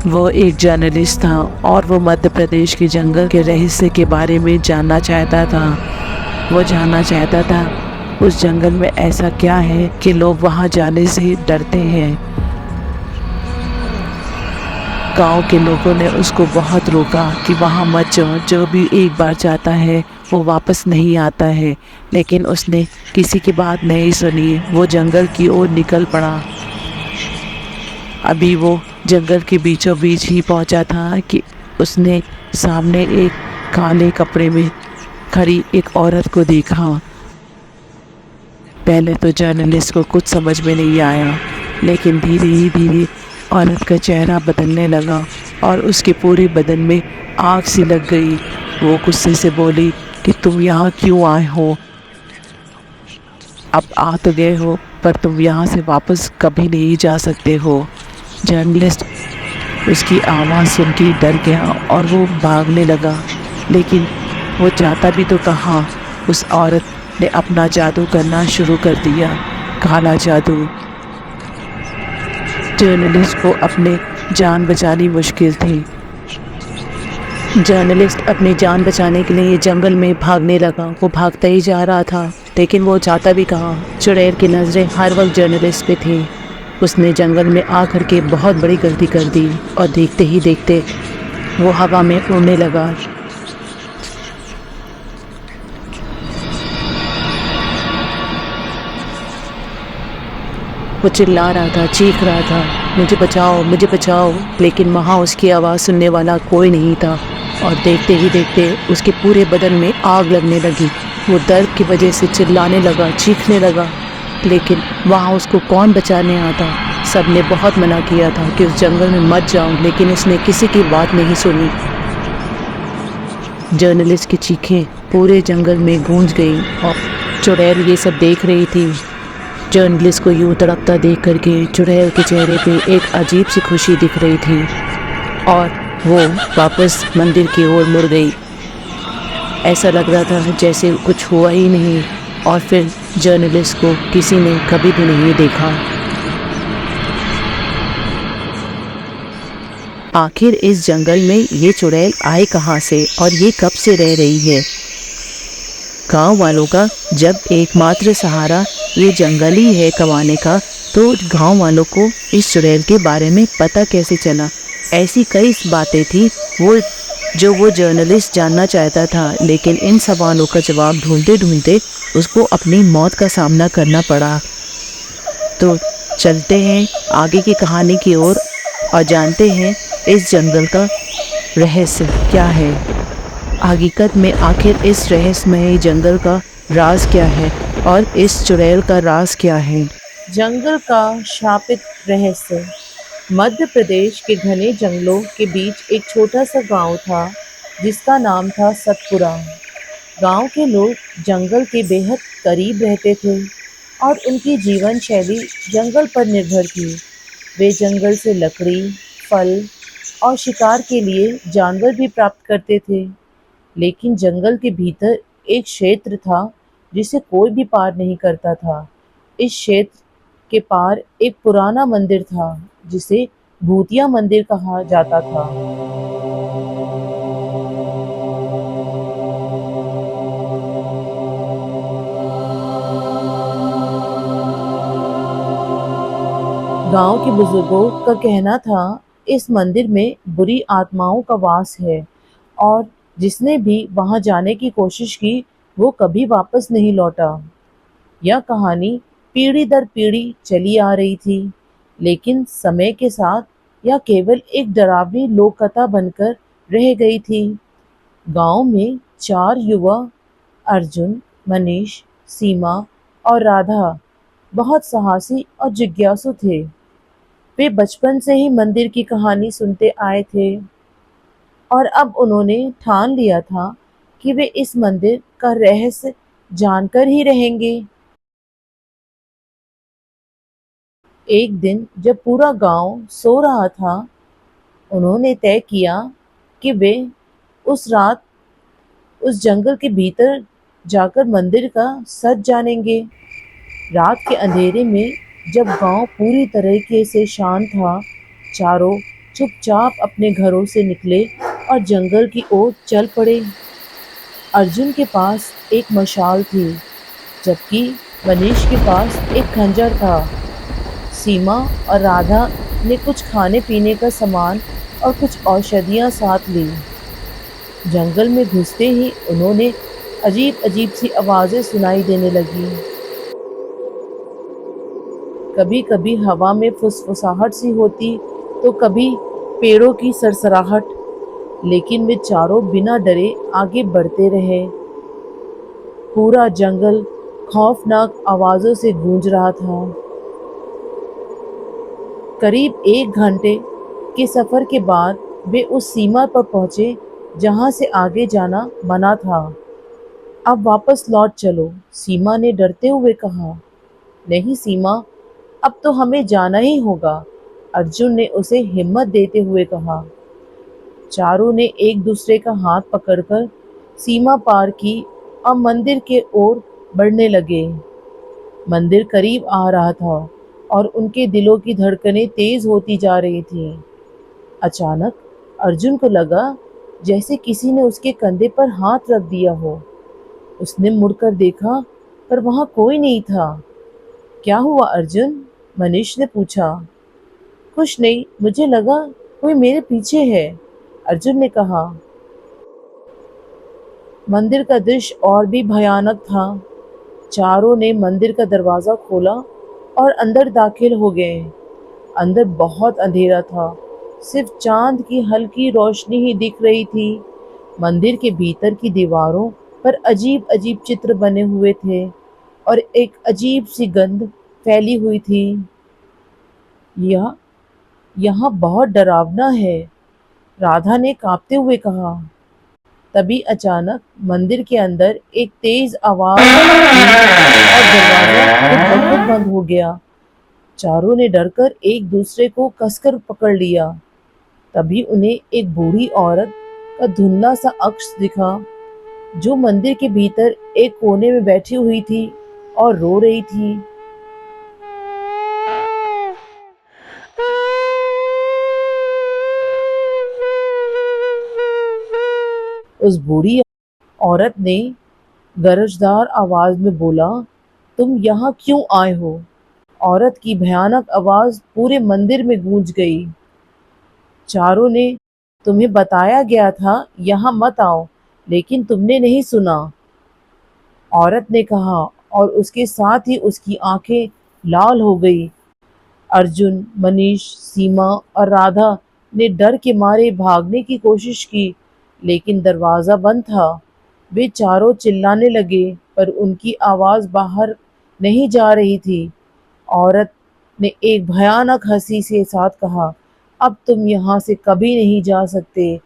वो एक जर्नलिस्ट था और वो मध्य प्रदेश के जंगल के रहस्य के बारे में जानना चाहता था। वो जानना चाहता था उस जंगल में ऐसा क्या है कि लोग वहाँ जाने से डरते हैं। गांव के लोगों ने उसको बहुत रोका कि वहाँ मत जाओ, जो भी एक बार जाता है वो वापस नहीं आता है, लेकिन उसने किसी की बात नहीं सुनी। वो जंगल की ओर निकल पड़ा। अभी वो जंगल के बीचों बीच ही पहुंचा था कि उसने सामने एक काले कपड़े में खड़ी एक औरत को देखा। पहले तो जर्नलिस्ट को कुछ समझ में नहीं आया, लेकिन धीरे ही धीरे औरत का चेहरा बदलने लगा और उसके पूरे बदन में आग सी लग गई। वो गुस्से से बोली कि तुम यहाँ क्यों आए हो? अब आ तो गए हो, पर तुम यहाँ से वापस कभी नहीं जा सकते हो। जर्नलिस्ट उसकी आवाज़ सुन के डर गया और वो भागने लगा, लेकिन वो जाता भी तो कहाँ। उस औरत ने अपना जादू करना शुरू कर दिया, काला जादू। जर्नलिस्ट को अपने जान बचानी मुश्किल थी। जर्नलिस्ट अपनी जान बचाने के लिए जंगल में भागने लगा। वो भागता ही जा रहा था, लेकिन वो जाता भी कहाँ। चुड़ैल की नज़रें हर वक्त जर्नलिस्ट पे थी। उसने जंगल में आकर के बहुत बड़ी गलती कर दी और देखते ही देखते वो हवा में उड़ने लगा। वो चिल्ला रहा था, चीख रहा था, मुझे बचाओ, मुझे बचाओ, लेकिन वहाँ उसकी आवाज़ सुनने वाला कोई नहीं था। और देखते ही देखते उसके पूरे बदन में आग लगने लगी। वो दर्द की वजह से चिल्लाने लगा, चीखने लगा, लेकिन वहाँ उसको कौन बचाने आता। सब ने बहुत मना किया था कि उस जंगल में मत जाओ, लेकिन उसने किसी की बात नहीं सुनी। जर्नलिस्ट की चीखें पूरे जंगल में गूंज गई और चुड़ैल ये सब देख रही थी। जर्नलिस्ट को यूं तड़पता देख करके चुड़ैल के चेहरे पे एक अजीब सी खुशी दिख रही थी और वो वापस मंदिर की ओर मुड़ गई। ऐसा लग रहा था जैसे कुछ हुआ ही नहीं और फिर जर्नलिस्ट को किसी ने कभी भी नहीं देखा। आखिर इस जंगल में ये चुड़ैल आए कहाँ से और ये कब से रह रही है? गांव वालों का जब एकमात्र सहारा ये जंगल ही है कमाने का, तो गांव वालों को इस चुड़ैल के बारे में पता कैसे चला? ऐसी कई बातें थी वो जर्नलिस्ट जानना चाहता था, लेकिन इन सवालों का जवाब ढूंढते ढूंढते उसको अपनी मौत का सामना करना पड़ा। तो चलते हैं आगे की कहानी की ओर और जानते हैं इस जंगल का रहस्य क्या है। हकीकत में आखिर इस रहस्यमय जंगल का राज क्या है और इस चुड़ैल का राज क्या है। जंगल का शापित रहस्य। मध्य प्रदेश के घने जंगलों के बीच एक छोटा सा गांव था जिसका नाम था सतपुरा। गांव के लोग जंगल के बेहद करीब रहते थे और उनकी जीवन शैली जंगल पर निर्भर थी। वे जंगल से लकड़ी, फल और शिकार के लिए जानवर भी प्राप्त करते थे। लेकिन जंगल के भीतर एक क्षेत्र था जिसे कोई भी पार नहीं करता था। इस क्षेत्र के पार एक पुराना मंदिर था जिसे भूतिया मंदिर कहा जाता था। गांव के बुजुर्गों का कहना था इस मंदिर में बुरी आत्माओं का वास है और जिसने भी वहां जाने की कोशिश की वो कभी वापस नहीं लौटा। यह कहानी पीढ़ी दर पीढ़ी चली आ रही थी, लेकिन समय के साथ यह केवल एक डरावनी लोक कथा बनकर रह गई थी। गांव में 4 युवा, अर्जुन, मनीष, सीमा और राधा, बहुत साहसी और जिज्ञासु थे। वे बचपन से ही मंदिर की कहानी सुनते आए थे और अब उन्होंने ठान लिया था कि वे इस मंदिर का रहस्य जानकर ही रहेंगे। एक दिन जब पूरा गांव सो रहा था, उन्होंने तय किया कि वे उस रात उस जंगल के भीतर जाकर मंदिर का सच जानेंगे। रात के अंधेरे में जब गांव पूरी तरीके से शांत था, चारों चुपचाप अपने घरों से निकले और जंगल की ओर चल पड़े। अर्जुन के पास एक मशाल थी, जबकि मनीष के पास एक खंजर था। सीमा और राधा ने कुछ खाने पीने का सामान और कुछ औषधियाँ साथ ली। जंगल में घुसते ही उन्होंने अजीब अजीब सी आवाज़ें सुनाई देने लगी। कभी कभी हवा में फुसफुसाहट सी होती, तो कभी पेड़ों की सरसराहट, लेकिन वे चारों बिना डरे आगे बढ़ते रहे। पूरा जंगल खौफनाक आवाज़ों से गूंज रहा था। करीब 1 घंटे के सफ़र के बाद वे उस सीमा पर पहुँचे जहाँ से आगे जाना मना था। अब वापस लौट चलो, सीमा ने डरते हुए कहा। नहीं सीमा, अब तो हमें जाना ही होगा, अर्जुन ने उसे हिम्मत देते हुए कहा। चारों ने एक दूसरे का हाथ पकड़कर सीमा पार की और मंदिर के ओर बढ़ने लगे। मंदिर करीब आ रहा था और उनके दिलों की धड़कनें तेज होती जा रही थीं। अचानक अर्जुन को लगा जैसे किसी ने उसके कंधे पर हाथ रख दिया हो। उसने मुड़कर देखा, पर वहां कोई नहीं था। क्या हुआ अर्जुन? मनीष ने पूछा। कुछ नहीं, मुझे लगा कोई मेरे पीछे है, अर्जुन ने कहा। मंदिर का दृश्य और भी भयानक था। चारों ने मंदिर का दरवाजा खोला और अंदर दाखिल हो गए। अंदर बहुत अंधेरा था, सिर्फ चांद की हल्की रोशनी ही दिख रही थी। मंदिर के भीतर की दीवारों पर अजीब अजीब चित्र बने हुए थे और एक अजीब सी गंध फैली हुई थी। यह यहाँ बहुत डरावना है, राधा ने कांपते हुए कहा। तभी अचानक मंदिर के अंदर एक तेज आवाज हुई और दरवाजा खुद ब खुद बंद हो गया। चारों ने डरकर एक दूसरे को कसकर पकड़ लिया। तभी उन्हें एक बूढ़ी औरत का धुंधला सा अक्ष दिखा, जो मंदिर के भीतर एक कोने में बैठी हुई थी और रो रही थी। उस बूढ़ी औरत ने गरजदार आवाज में बोला, तुम यहाँ क्यों आए हो? औरत की भयानक आवाज पूरे मंदिर में गूंज गई। चारों ने, तुम्हें बताया गया था यहाँ मत आओ, लेकिन तुमने नहीं सुना, औरत ने कहा, और उसके साथ ही उसकी आंखें लाल हो गई। अर्जुन, मनीष, सीमा और राधा ने डर के मारे भागने की कोशिश की, लेकिन दरवाजा बंद था। वे चारों चिल्लाने लगे, पर उनकी आवाज बाहर नहीं जा रही थी। औरत ने एक भयानक हंसी के साथ कहा, अब तुम यहाँ से कभी नहीं जा सकते,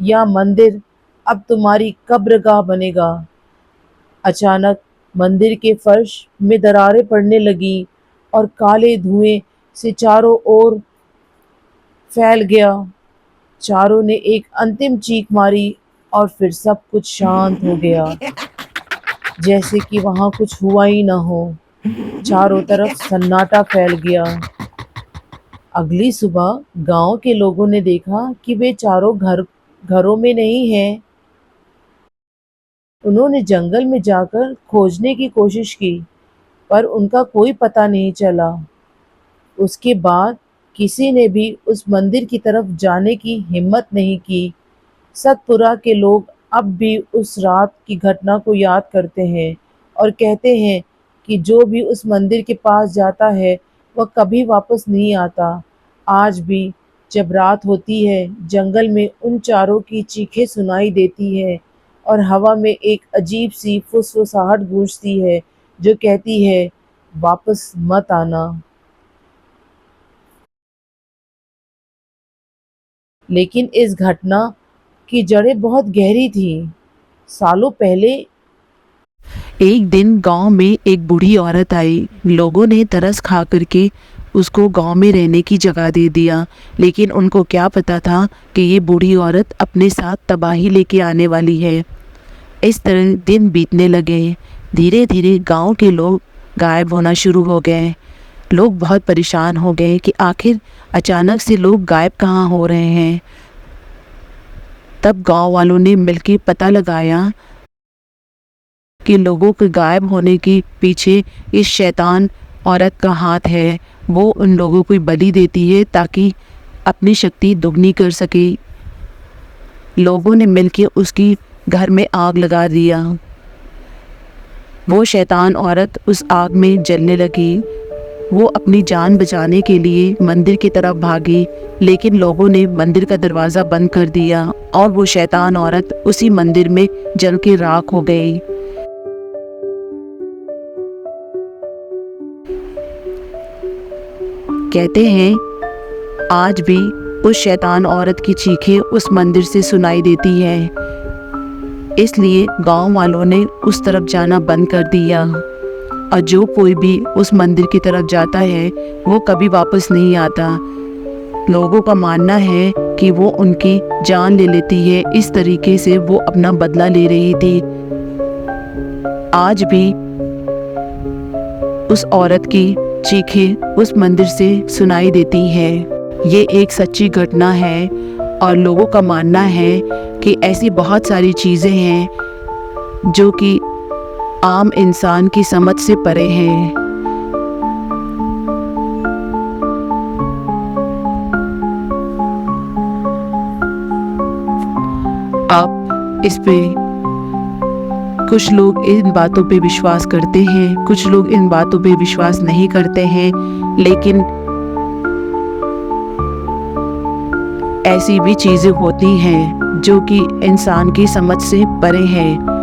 यह मंदिर अब तुम्हारी कब्रगाह बनेगा। अचानक मंदिर के फर्श में दरारें पड़ने लगी और काले धुएं से चारों ओर फैल गया। चारों ने एक अंतिम चीख मारी और फिर सब कुछ शांत हो गया, जैसे कि वहां कुछ हुआ ही ना हो। चारों तरफ सन्नाटा फैल गया। अगली सुबह गांव के लोगों ने देखा कि वे चारों घरों में नहीं हैं। उन्होंने जंगल में जाकर खोजने की कोशिश की, पर उनका कोई पता नहीं चला। उसके बाद किसी ने भी उस मंदिर की तरफ जाने की हिम्मत नहीं की। सतपुरा के लोग अब भी उस रात की घटना को याद करते हैं और कहते हैं कि जो भी उस मंदिर के पास जाता है वह कभी वापस नहीं आता। आज भी जब रात होती है, जंगल में उन चारों की चीखें सुनाई देती है और हवा में एक अजीब सी फुसफुसाहट गूंजती है जो कहती है, वापस मत आना। लेकिन इस घटना की जड़ें बहुत गहरी थी। सालों पहले एक दिन गांव में एक बूढ़ी औरत आई। लोगों ने तरस खा करके उसको गांव में रहने की जगह दे दिया, लेकिन उनको क्या पता था कि ये बूढ़ी औरत अपने साथ तबाही लेके आने वाली है। इस तरह दिन बीतने लगे। धीरे धीरे गांव के लोग गायब होना शुरू हो गए। लोग बहुत परेशान हो गए कि आखिर अचानक से लोग गायब कहाँ हो रहे हैं। तब गांव वालों ने मिलकर पता लगाया कि लोगों के गायब होने के पीछे इस शैतान औरत का हाथ है। वो उन लोगों को बलि देती है ताकि अपनी शक्ति दुगनी कर सके। लोगों ने मिलकर उसकी घर में आग लगा दिया। वो शैतान औरत उस आग में जलने लगी। वो अपनी जान बचाने के लिए मंदिर की तरफ भागी, लेकिन लोगों ने मंदिर का दरवाज़ा बंद कर दिया और वो शैतान औरत उसी मंदिर में जल के राख हो गई। कहते हैं आज भी उस शैतान औरत की चीखें उस मंदिर से सुनाई देती है। इसलिए गांव वालों ने उस तरफ जाना बंद कर दिया और जो कोई भी उस मंदिर की तरफ जाता है वो कभी वापस नहीं आता। लोगों का मानना है कि वो उनकी जान ले लेती है। इस तरीके से वो अपना बदला ले रही थी। आज भी उस औरत की चीखें उस मंदिर से सुनाई देती हैं। ये एक सच्ची घटना है और लोगों का मानना है कि ऐसी बहुत सारी चीज़ें हैं जो कि आम इंसान की समझ से परे हैं। अब इस पे कुछ लोग इन बातों पे विश्वास करते हैं, कुछ लोग इन बातों पे विश्वास नहीं करते हैं, लेकिन ऐसी भी चीज़ें होती हैं जो कि इंसान की समझ से परे हैं।